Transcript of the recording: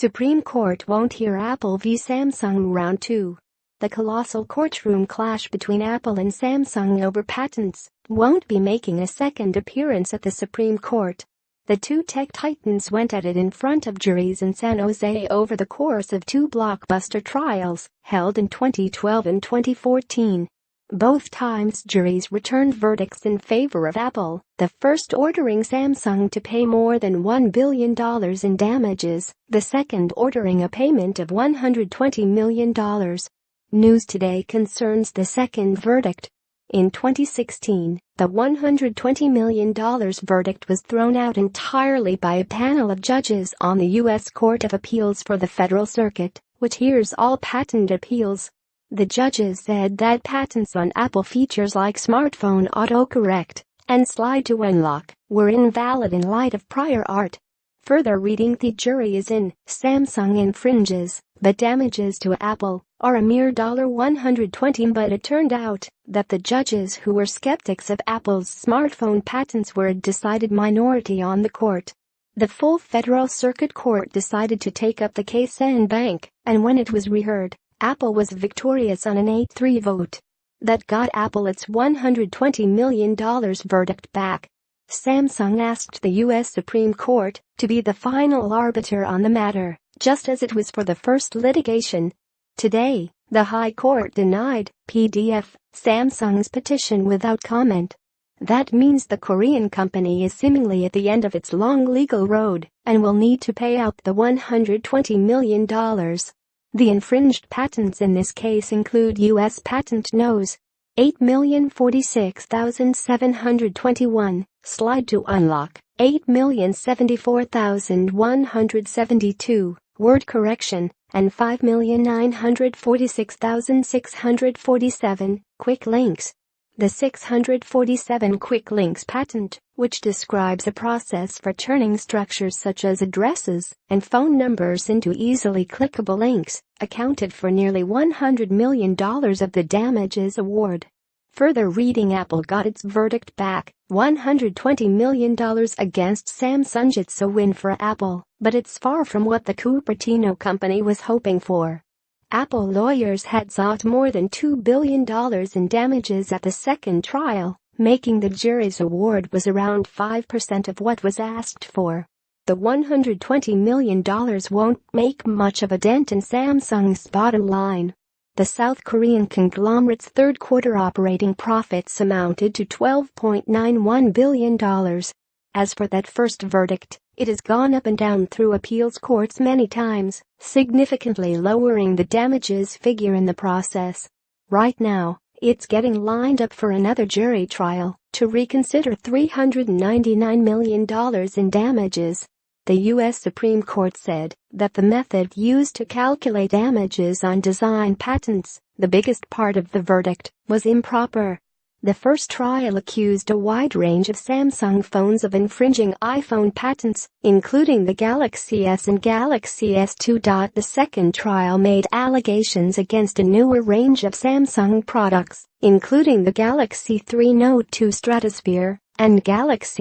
Supreme Court won't hear Apple v Samsung Round 2. The colossal courtroom clash between Apple and Samsung over patents won't be making a second appearance at the Supreme Court. The two tech titans went at it in front of juries in San Jose over the course of two blockbuster trials held in 2012 and 2014. Both times juries returned verdicts in favor of Apple, the first ordering Samsung to pay more than $1 billion in damages, the second ordering a payment of $120 million. News today concerns the second verdict. In 2016, the $120 million verdict was thrown out entirely by a panel of judges on the U.S. Court of Appeals for the Federal Circuit, which hears all patent appeals. The judges said that patents on Apple features like smartphone autocorrect and slide to unlock were invalid in light of prior art. Further reading, the jury is in, Samsung infringes, but damages to Apple are a mere $120. But it turned out that the judges who were skeptics of Apple's smartphone patents were a decided minority on the court. The full Federal Circuit Court decided to take up the case en banc, and when it was reheard, Apple was victorious on an 8-3 vote. That got Apple its $120 million verdict back. Samsung asked the U.S. Supreme Court to be the final arbiter on the matter, just as it was for the first litigation. Today, the High Court denied Samsung's petition without comment. That means the Korean company is seemingly at the end of its long legal road and will need to pay out the $120 million. The infringed patents in this case include U.S. Patent Nos. 8,046,721, slide to unlock, 8,074,172, word correction, and 5,946,647, quick links. The 647 quick links patent, which describes a process for turning structures such as addresses and phone numbers into easily clickable links, accounted for nearly $100 million of the damages award. Further reading, Apple got its verdict back, $120 million against Samsung. It's a win for Apple, but it's far from what the Cupertino company was hoping for. Apple lawyers had sought more than $2 billion in damages at the second trial, making the jury's award was around 5% of what was asked for. The $120 million won't make much of a dent in Samsung's bottom line. The South Korean conglomerate's third-quarter operating profits amounted to $12.91 billion. As for that first verdict, it has gone up and down through appeals courts many times, significantly lowering the damages figure in the process. Right now, it's getting lined up for another jury trial to reconsider $399 million in damages. The U.S. Supreme Court said that the method used to calculate damages on design patents, the biggest part of the verdict, was improper. The first trial accused a wide range of Samsung phones of infringing iPhone patents, including the Galaxy S and Galaxy S2. The second trial made allegations against a newer range of Samsung products, including the Galaxy 3 Note 2 Stratosphere and Galaxy